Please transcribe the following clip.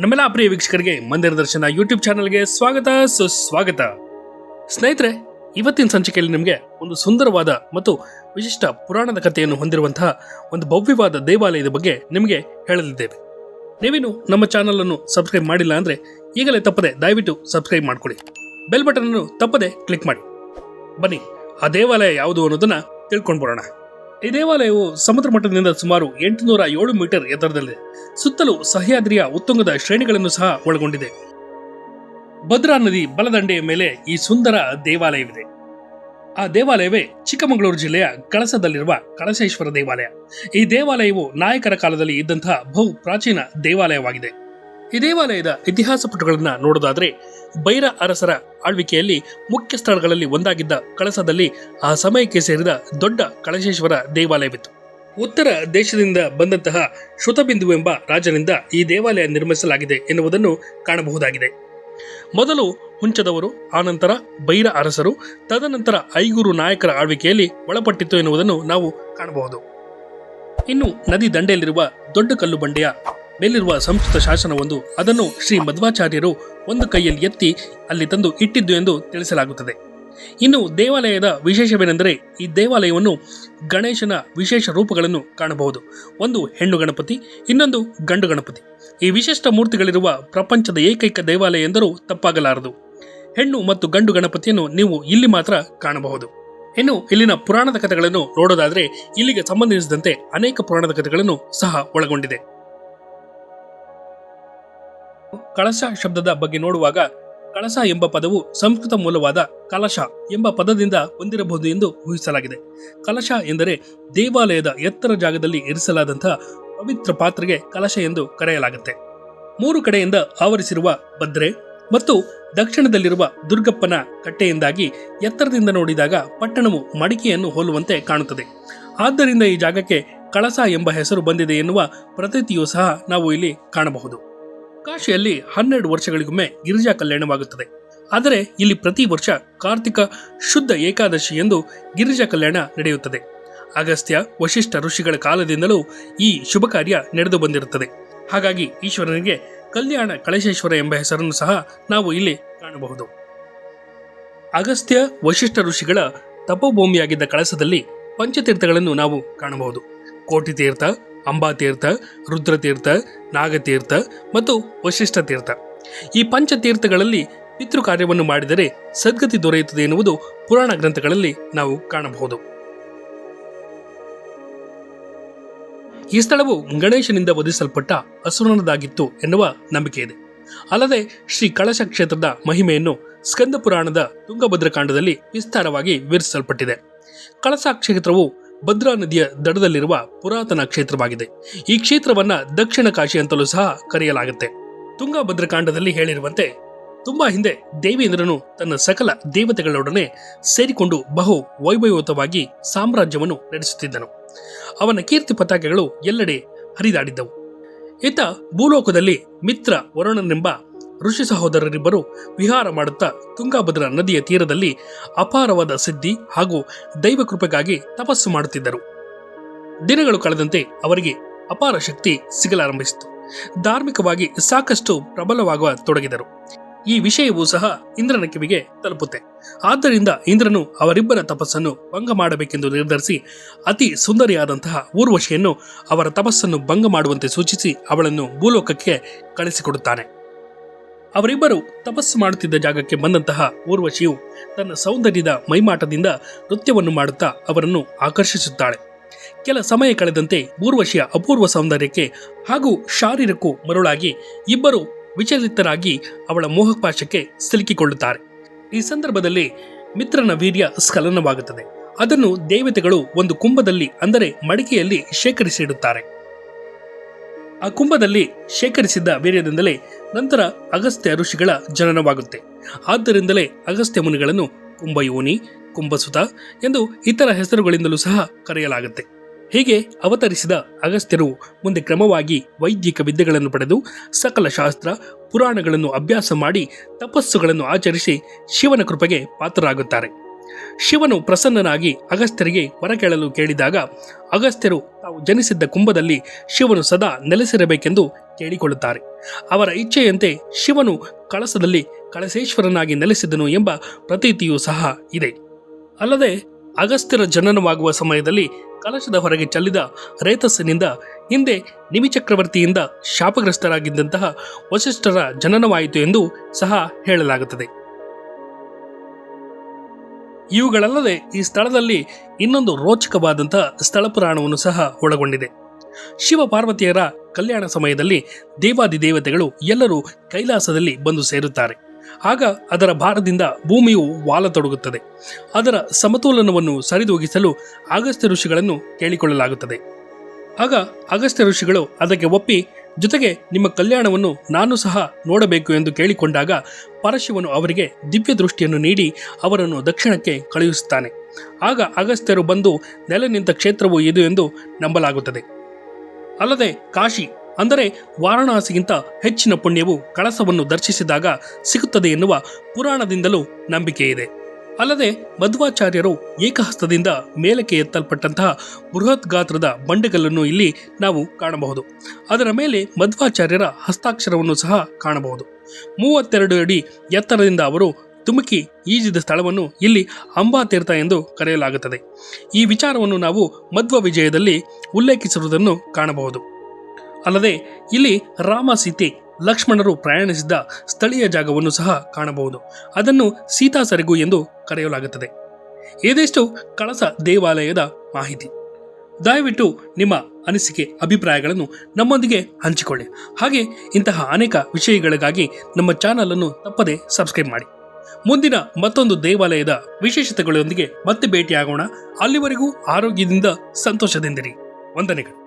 ನಮ್ಮೆಲ್ಲ ಪ್ರಿಯ ವೀಕ್ಷಕರಿಗೆ ಮಂದಿರ ದರ್ಶನ ಯೂಟ್ಯೂಬ್ ಚಾನಲ್ಗೆ ಸ್ವಾಗತ ಸುಸ್ವಾಗತ. ಸ್ನೇಹಿತರೆ, ಇವತ್ತಿನ ಸಂಚಿಕೆಯಲ್ಲಿ ನಿಮಗೆ ಒಂದು ಸುಂದರವಾದ ಮತ್ತು ವಿಶಿಷ್ಟ ಪುರಾಣದ ಕಥೆಯನ್ನು ಹೊಂದಿರುವಂತಹ ಒಂದು ಭವ್ಯವಾದ ದೇವಾಲಯದ ಬಗ್ಗೆ ನಿಮಗೆ ಹೇಳಲಿದ್ದೇವೆ. ನೀವೇನು ನಮ್ಮ ಚಾನಲ್ ಅನ್ನು ಸಬ್ಸ್ಕ್ರೈಬ್ ಮಾಡಿಲ್ಲ ಅಂದ್ರೆ ಈಗಲೇ ತಪ್ಪದೆ ದಯವಿಟ್ಟು ಸಬ್ಸ್ಕ್ರೈಬ್ ಮಾಡ್ಕೊಳ್ಳಿ. ಬೆಲ್ ಬಟನ್ ಅನ್ನು ತಪ್ಪದೆ ಕ್ಲಿಕ್ ಮಾಡಿ. ಬನ್ನಿ ಆ ದೇವಾಲಯ ಯಾವುದು ಅನ್ನೋದನ್ನ ತಿಳ್ಕೊಂಡು ಬರೋಣ. ಈ ದೇವಾಲಯವು ಸಮುದ್ರ ಮಟ್ಟದಿಂದ ಸುಮಾರು 807 ಮೀಟರ್ ಎತ್ತರದಲ್ಲಿದೆ. ಸುತ್ತಲೂ ಸಹ್ಯಾದ್ರಿಯ ಉತ್ತುಂಗದ ಶ್ರೇಣಿಗಳನ್ನು ಸಹ ಒಳಗೊಂಡಿದೆ. ಭದ್ರಾ ನದಿ ಬಲದಂಡೆಯ ಮೇಲೆ ಈ ಸುಂದರ ದೇವಾಲಯವಿದೆ. ಆ ದೇವಾಲಯವೇ ಚಿಕ್ಕಮಗಳೂರು ಜಿಲ್ಲೆಯ ಕಳಸದಲ್ಲಿರುವ ಕಳಸೇಶ್ವರ ದೇವಾಲಯ. ಈ ದೇವಾಲಯವು ನಾಯಕರ ಕಾಲದಲ್ಲಿ ಇದ್ದಂತಹ ಬಹು ಪ್ರಾಚೀನ ದೇವಾಲಯವಾಗಿದೆ. ಈ ದೇವಾಲಯದ ಇತಿಹಾಸ ಪುಟಗಳನ್ನ ನೋಡೋದಾದ್ರೆ, ಬೈರ ಅರಸರ ಆಳ್ವಿಕೆಯಲ್ಲಿ ಮುಖ್ಯ ಸ್ಥಳಗಳಲ್ಲಿ ಒಂದಾಗಿದ್ದ ಕಳಸದಲ್ಲಿ ಆ ಸಮಯಕ್ಕೆ ಸೇರಿದ ದೊಡ್ಡ ಕಳಸೇಶ್ವರ ದೇವಾಲಯವಿತ್ತು. ಉತ್ತರ ದೇಶದಿಂದ ಬಂದಂತಹ ಶ್ರುತಬಿಂದು ಎಂಬ ರಾಜನಿಂದ ಈ ದೇವಾಲಯ ನಿರ್ಮಿಸಲಾಗಿದೆ ಎನ್ನುವುದನ್ನು ಕಾಣಬಹುದಾಗಿದೆ. ಮೊದಲು ಹುಂಚದವರು, ಆನಂತರ ಬೈರ ಅರಸರು, ತದನಂತರ ಐಗೂರು ನಾಯಕರ ಆಳ್ವಿಕೆಯಲ್ಲಿ ಒಳಪಟ್ಟಿತ್ತು ಎನ್ನುವುದನ್ನು ನಾವು ಕಾಣಬಹುದು. ಇನ್ನು ನದಿ ದಂಡೆಯಲ್ಲಿರುವ ದೊಡ್ಡ ಕಲ್ಲು ಬಂಡೆಯ ಮೇಲಿರುವ ಸಂಸ್ಕೃತ ಶಾಸನವೊಂದು ಅದನ್ನು ಶ್ರೀ ಮಧ್ವಾಚಾರ್ಯರು ಒಂದು ಕೈಯಲ್ಲಿ ಎತ್ತಿ ಅಲ್ಲಿ ತಂದು ಇಟ್ಟಿದ್ದು ಎಂದು ತಿಳಿಸಲಾಗುತ್ತದೆ. ಇನ್ನು ದೇವಾಲಯದ ವಿಶೇಷವೇನೆಂದರೆ, ಈ ದೇವಾಲಯವನ್ನು ಗಣೇಶನ ವಿಶೇಷ ರೂಪಗಳನ್ನು ಕಾಣಬಹುದು. ಒಂದು ಹೆಣ್ಣು ಗಣಪತಿ, ಇನ್ನೊಂದು ಗಂಡು ಗಣಪತಿ. ಈ ವಿಶಿಷ್ಟ ಮೂರ್ತಿಗಳಿರುವ ಪ್ರಪಂಚದ ಏಕೈಕ ದೇವಾಲಯ ಎಂದರೂ ತಪ್ಪಾಗಲಾರದು. ಹೆಣ್ಣು ಮತ್ತು ಗಂಡು ಗಣಪತಿಯನ್ನು ನೀವು ಇಲ್ಲಿ ಮಾತ್ರ ಕಾಣಬಹುದು. ಇನ್ನು ಇಲ್ಲಿನ ಪುರಾಣದ ಕಥೆಗಳನ್ನು ನೋಡೋದಾದ್ರೆ, ಇಲ್ಲಿಗೆ ಸಂಬಂಧಿಸಿದಂತೆ ಅನೇಕ ಪುರಾಣದ ಕಥೆಗಳನ್ನು ಸಹ ಒಳಗೊಂಡಿದೆ. ಕಳಶ ಶಬ್ದದ ಬಗ್ಗೆ ನೋಡುವಾಗ, ಕಳಶ ಎಂಬ ಪದವು ಸಂಸ್ಕೃತ ಮೂಲವಾದ ಕಲಶ ಎಂಬ ಪದದಿಂದ ಹೊಂದಿರಬಹುದು ಎಂದು ಊಹಿಸಲಾಗಿದೆ. ಕಲಶ ಎಂದರೆ ದೇವಾಲಯದ ಎತ್ತರ ಜಾಗದಲ್ಲಿ ಇರಿಸಲಾದಂತಹ ಪವಿತ್ರ ಪಾತ್ರೆಗೆ ಕಲಶ ಎಂದು ಕರೆಯಲಾಗುತ್ತೆ. 3 ಕಡೆಯಿಂದ ಆವರಿಸಿರುವ ಭದ್ರೆ ಮತ್ತು ದಕ್ಷಿಣದಲ್ಲಿರುವ ದುರ್ಗಪ್ಪನ ಕಟ್ಟೆಯಿಂದಾಗಿ ಎತ್ತರದಿಂದ ನೋಡಿದಾಗ ಪಟ್ಟಣವು ಮಡಿಕೆಯನ್ನು ಹೋಲುವಂತೆ ಕಾಣುತ್ತದೆ. ಆದ್ದರಿಂದ ಈ ಜಾಗಕ್ಕೆ ಕಳಸ ಎಂಬ ಹೆಸರು ಬಂದಿದೆ ಎನ್ನುವ ಪ್ರತೀತಿಯೂ ಸಹ ನಾವು ಇಲ್ಲಿ ಕಾಣಬಹುದು. ಕಾಶಿಯಲ್ಲಿ 12 ವರ್ಷಗಳಿಗೊಮ್ಮೆ ಗಿರಿಜಾ ಕಲ್ಯಾಣವಾಗುತ್ತದೆ. ಆದರೆ ಇಲ್ಲಿ ಪ್ರತಿ ವರ್ಷ ಕಾರ್ತಿಕ ಶುದ್ಧ ಏಕಾದಶಿ ಎಂದು ಗಿರಿಜಾ ಕಲ್ಯಾಣ ನಡೆಯುತ್ತದೆ. ಅಗಸ್ತ್ಯ ವಶಿಷ್ಠ ಋಷಿಗಳ ಕಾಲದಿಂದಲೂ ಈ ಶುಭ ಕಾರ್ಯ ನಡೆದು ಬಂದಿರುತ್ತದೆ. ಹಾಗಾಗಿ ಈಶ್ವರನಿಗೆ ಕಲ್ಯಾಣ ಕಳಶೇಶ್ವರ ಎಂಬ ಹೆಸರನ್ನು ಸಹ ನಾವು ಇಲ್ಲಿ ಕಾಣಬಹುದು. ಅಗಸ್ತ್ಯ ವಶಿಷ್ಠ ಋಷಿಗಳ ತಪೋಭೂಮಿಯಾಗಿದ್ದ ಕಳಸದಲ್ಲಿ ಪಂಚತೀರ್ಥಗಳನ್ನು ನಾವು ಕಾಣಬಹುದು. ಕೋಟಿ ತೀರ್ಥ, ಅಂಬಾತೀರ್ಥ, ರುದ್ರತೀರ್ಥ, ನಾಗತೀರ್ಥ ಮತ್ತು ವಶಿಷ್ಠ ತೀರ್ಥ. ಈ ಪಂಚತೀರ್ಥಗಳಲ್ಲಿ ಪಿತೃ ಕಾರ್ಯವನ್ನು ಮಾಡಿದರೆ ಸದ್ಗತಿ ದೊರೆಯುತ್ತದೆ ಎನ್ನುವುದು ಪುರಾಣ ಗ್ರಂಥಗಳಲ್ಲಿ ನಾವು ಕಾಣಬಹುದು. ಈ ಸ್ಥಳವು ಗಣೇಶನಿಂದ ವಧಿಸಲ್ಪಟ್ಟ ಅಸುರನದಾಗಿತ್ತು ಎನ್ನುವ ನಂಬಿಕೆ ಇದೆ. ಅಲ್ಲದೆ ಶ್ರೀ ಕಳಶ ಕ್ಷೇತ್ರದ ಮಹಿಮೆಯನ್ನು ಸ್ಕಂದ ಪುರಾಣದ ತುಂಗಭದ್ರಕಾಂಡದಲ್ಲಿ ವಿಸ್ತಾರವಾಗಿ ವಿವರಿಸಲ್ಪಟ್ಟಿದೆ. ಕಳಸ ಕ್ಷೇತ್ರವು ಭದ್ರಾ ನದಿಯ ದಡದಲ್ಲಿರುವ ಪುರಾತನ ಕ್ಷೇತ್ರವಾಗಿದೆ. ಈ ಕ್ಷೇತ್ರವನ್ನ ದಕ್ಷಿಣ ಕಾಶಿ ಅಂತಲೂ ಸಹ ಕರೆಯಲಾಗುತ್ತೆ. ತುಂಗಭದ್ರಕಾಂಡದಲ್ಲಿ ಹೇಳಿರುವಂತೆ, ತುಂಬಾ ಹಿಂದೆ ದೇವೇಂದ್ರನು ತನ್ನ ಸಕಲ ದೇವತೆಗಳೊಡನೆ ಸೇರಿಕೊಂಡು ಬಹು ವೈಭವಯುತವಾಗಿ ಸಾಮ್ರಾಜ್ಯವನ್ನು ನಡೆಸುತ್ತಿದ್ದನು. ಅವನ ಕೀರ್ತಿ ಪತಾಕೆಗಳು ಎಲ್ಲೆಡೆ ಹರಿದಾಡಿದ್ದವು. ಇತ್ತ ಭೂಲೋಕದಲ್ಲಿ ಮಿತ್ರ ವರುಣನೆಂಬ ಋಷಿ ಸಹೋದರರಿಬ್ಬರು ವಿಹಾರ ಮಾಡುತ್ತಾ ತುಂಗಭದ್ರಾ ನದಿಯ ತೀರದಲ್ಲಿ ಅಪಾರವಾದ ಸಿದ್ಧಿ ಹಾಗೂ ದೈವ ಕೃಪೆಗಾಗಿ ತಪಸ್ಸು ಮಾಡುತ್ತಿದ್ದರು. ದಿನಗಳು ಕಳೆದಂತೆ ಅವರಿಗೆ ಅಪಾರ ಶಕ್ತಿ ಸಿಗಲಾರಂಭಿಸಿತು. ಧಾರ್ಮಿಕವಾಗಿ ಸಾಕಷ್ಟು ಪ್ರಬಲವಾಗುವ ತೊಡಗಿದರು. ಈ ವಿಷಯವೂ ಸಹ ಇಂದ್ರನ ಕಿವಿಗೆ ತಲುಪುತ್ತೆ. ಆದ್ದರಿಂದ ಇಂದ್ರನು ಅವರಿಬ್ಬರ ತಪಸ್ಸನ್ನು ಭಂಗ ಮಾಡಬೇಕೆಂದು ನಿರ್ಧರಿಸಿ ಅತಿ ಸುಂದರಿಯಾದಂತಹ ಊರ್ವಶಿಯನ್ನು ಅವರ ತಪಸ್ಸನ್ನು ಭಂಗ ಮಾಡುವಂತೆ ಸೂಚಿಸಿ ಅವಳನ್ನು ಭೂಲೋಕಕ್ಕೆ ಕಳಿಸಿಕೊಡುತ್ತಾನೆ. ಅವರಿಬ್ಬರು ತಪಸ್ಸು ಮಾಡುತ್ತಿದ್ದ ಜಾಗಕ್ಕೆ ಬಂದಂತಹ ಊರ್ವಶಿಯು ತನ್ನ ಸೌಂದರ್ಯದ ಮೈಮಾಟದಿಂದ ನೃತ್ಯವನ್ನು ಮಾಡುತ್ತಾ ಅವರನ್ನು ಆಕರ್ಷಿಸುತ್ತಾಳೆ. ಕೆಲ ಸಮಯ ಕಳೆದಂತೆ ಊರ್ವಶಿಯ ಅಪೂರ್ವ ಸೌಂದರ್ಯಕ್ಕೆ ಹಾಗೂ ಶಾರೀರಕ್ಕೂ ಮರುಳಾಗಿ ಇಬ್ಬರು ವಿಚಲಿತರಾಗಿ ಅವಳ ಮೋಹಪಾಶಕ್ಕೆ ಸಿಲುಕಿಕೊಳ್ಳುತ್ತಾರೆ. ಈ ಸಂದರ್ಭದಲ್ಲಿ ಮಿತ್ರನ ವೀರ್ಯ ಸ್ಖಲನವಾಗುತ್ತದೆ. ಅದನ್ನು ದೇವತೆಗಳು ಒಂದು ಕುಂಭದಲ್ಲಿ, ಅಂದರೆ ಮಡಿಕೆಯಲ್ಲಿ ಶೇಖರಿಸಿಡುತ್ತಾರೆ. ಆ ಕುಂಭದಲ್ಲಿ ಶೇಖರಿಸಿದ್ದ ವೀರ್ಯದಿಂದಲೇ ನಂತರ ಅಗಸ್ತ್ಯ ಋಷಿಗಳ ಜನನವಾಗುತ್ತೆ. ಆದ್ದರಿಂದಲೇ ಅಗಸ್ತ್ಯ ಮುನಿಗಳನ್ನು ಕುಂಭಯೋನಿ, ಕುಂಭಸುತ ಎಂದು ಇತರ ಹೆಸರುಗಳಿಂದಲೂ ಸಹ ಕರೆಯಲಾಗುತ್ತೆ. ಹೀಗೆ ಅವತರಿಸಿದ ಅಗಸ್ತ್ಯರು ಮುಂದೆ ಕ್ರಮವಾಗಿ ವೈದಿಕ ವಿದ್ಯೆಗಳನ್ನು ಪಡೆದು ಸಕಲ ಶಾಸ್ತ್ರ ಪುರಾಣಗಳನ್ನು ಅಭ್ಯಾಸ ಮಾಡಿ ತಪಸ್ಸುಗಳನ್ನು ಆಚರಿಸಿ ಶಿವನ ಕೃಪೆಗೆ ಪಾತ್ರರಾಗುತ್ತಾರೆ. ಶಿವನು ಪ್ರಸನ್ನನಾಗಿ ಅಗಸ್ತ್ಯರಿಗೆ ವರ ಕೇಳಲು ಕೇಳಿದಾಗ ಅಗಸ್ತ್ಯರು ತಾವು ಜನಿಸಿದ್ದ ಕುಂಭದಲ್ಲಿ ಶಿವನು ಸದಾ ನೆಲೆಸಿರಬೇಕೆಂದು ಕೇಳಿಕೊಳ್ಳುತ್ತಾರೆ. ಅವರ ಇಚ್ಛೆಯಂತೆ ಶಿವನು ಕಳಸದಲ್ಲಿ ಕಳಸೇಶ್ವರನಾಗಿ ನೆಲೆಸಿದನು ಎಂಬ ಪ್ರತೀತಿಯೂ ಸಹ ಇದೆ. ಅಲ್ಲದೆ ಅಗಸ್ತ್ಯರ ಜನನವಾಗುವ ಸಮಯದಲ್ಲಿ ಕಲಶದ ಹೊರಗೆ ಚೆಲ್ಲಿದ ರೇತಸ್ಸಿನಿಂದ ಹಿಂದೆ ನಿಮಿಚಕ್ರವರ್ತಿಯಿಂದ ಶಾಪಗ್ರಸ್ತರಾಗಿದ್ದಂತಹ ವಸಿಷ್ಠರ ಜನನವಾಯಿತು ಎಂದು ಸಹ ಹೇಳಲಾಗುತ್ತದೆ. ಇವುಗಳಲ್ಲದೆ ಈ ಸ್ಥಳದಲ್ಲಿ ಇನ್ನೊಂದು ರೋಚಕವಾದಂತಹ ಸ್ಥಳ ಪುರಾಣವನ್ನು ಸಹ ಒಳಗೊಂಡಿದೆ. ಶಿವ ಪಾರ್ವತಿಯರ ಕಲ್ಯಾಣ ಸಮಯದಲ್ಲಿ ದೇವಾದಿದೇವತೆಗಳು ಎಲ್ಲರೂ ಕೈಲಾಸದಲ್ಲಿ ಬಂದು ಸೇರುತ್ತಾರೆ. ಆಗ ಅದರ ಭಾರದಿಂದ ಭೂಮಿಯು ವಾಲತೊಡಗುತ್ತದೆ. ಅದರ ಸಮತೋಲನವನ್ನು ಸರಿದೂಗಿಸಲು ಅಗಸ್ತ್ಯ ಋಷಿಗಳನ್ನು ಕೇಳಿಕೊಳ್ಳಲಾಗುತ್ತದೆ. ಆಗ ಅಗಸ್ತ್ಯ ಋಷಿಗಳು ಅದಕ್ಕೆ ಒಪ್ಪಿ, ಜೊತೆಗೆ ನಿಮ್ಮ ಕಲ್ಯಾಣವನ್ನು ನಾನು ಸಹ ನೋಡಬೇಕು ಎಂದು ಕೇಳಿಕೊಂಡಾಗ ಪರಶಿವನು ಅವರಿಗೆ ದಿವ್ಯ ದೃಷ್ಟಿಯನ್ನು ನೀಡಿ ಅವರನ್ನು ದಕ್ಷಿಣಕ್ಕೆ ಕಳುಹಿಸುತ್ತಾನೆ. ಆಗ ಅಗಸ್ತ್ಯರು ಬಂದು ನೆಲೆ ನಿಂತ ಕ್ಷೇತ್ರವು ಇದು ಎಂದು ನಂಬಲಾಗುತ್ತದೆ. ಅಲ್ಲದೆ ಕಾಶಿ ಅಂದರೆ ವಾರಣಾಸಿಗಿಂತ ಹೆಚ್ಚಿನ ಪುಣ್ಯವು ಕಳಸವನ್ನು ದರ್ಶಿಸಿದಾಗ ಸಿಗುತ್ತದೆ ಎನ್ನುವ ಪುರಾಣದಿಂದಲೂ ನಂಬಿಕೆ ಇದೆ. ಅಲ್ಲದೆ ಮಧ್ವಾಚಾರ್ಯರು ಏಕಹಸ್ತದಿಂದ ಮೇಲಕ್ಕೆ ಎತ್ತಲ್ಪಟ್ಟಂತಹ ಬೃಹತ್ ಗಾತ್ರದ ಬಂಡೆಗಲ್ಲನ್ನು ಇಲ್ಲಿ ನಾವು ಕಾಣಬಹುದು. ಅದರ ಮೇಲೆ ಮಧ್ವಾಚಾರ್ಯರ ಹಸ್ತಾಕ್ಷರವನ್ನು ಸಹ ಕಾಣಬಹುದು. 32 ಅಡಿ ಎತ್ತರದಿಂದ ಅವರು ತುಮುಕಿ ಈಜಿದ ಸ್ಥಳವನ್ನು ಇಲ್ಲಿ ಅಂಬಾತೀರ್ಥ ಎಂದು ಕರೆಯಲಾಗುತ್ತದೆ. ಈ ವಿಚಾರವನ್ನು ನಾವು ಮಧ್ವ ವಿಜಯದಲ್ಲಿ ಉಲ್ಲೇಖಿಸಿರುವುದನ್ನು ಕಾಣಬಹುದು. ಅಲ್ಲದೆ ಇಲ್ಲಿ ರಾಮ, ಸೀತೆ, ಲಕ್ಷ್ಮಣರು ಪ್ರಯಾಣಿಸಿದ ಸ್ಥಳೀಯ ಜಾಗವನ್ನು ಸಹ ಕಾಣಬಹುದು. ಅದನ್ನು ಸೀತಾಸೆರಗು ಎಂದು ಕರೆಯಲಾಗುತ್ತದೆ. ಇದಿಷ್ಟು ಕಳಸ ದೇವಾಲಯದ ಮಾಹಿತಿ. ದಯವಿಟ್ಟು ನಿಮ್ಮ ಅನಿಸಿಕೆ, ಅಭಿಪ್ರಾಯಗಳನ್ನು ನಮ್ಮೊಂದಿಗೆ ಹಂಚಿಕೊಳ್ಳಿ. ಹಾಗೆ ಇಂತಹ ಅನೇಕ ವಿಷಯಗಳಿಗಾಗಿ ನಮ್ಮ ಚಾನಲ್ ಅನ್ನು ತಪ್ಪದೆ ಸಬ್ಸ್ಕ್ರೈಬ್ ಮಾಡಿ. ಮುಂದಿನ ಮತ್ತೊಂದು ದೇವಾಲಯದ ವಿಶೇಷತೆಗಳೊಂದಿಗೆ ಮತ್ತೆ ಭೇಟಿಯಾಗೋಣ. ಅಲ್ಲಿವರೆಗೂ ಆರೋಗ್ಯದಿಂದ ಸಂತೋಷದಿಂದಿರಿ. ವಂದನೆಗಳು.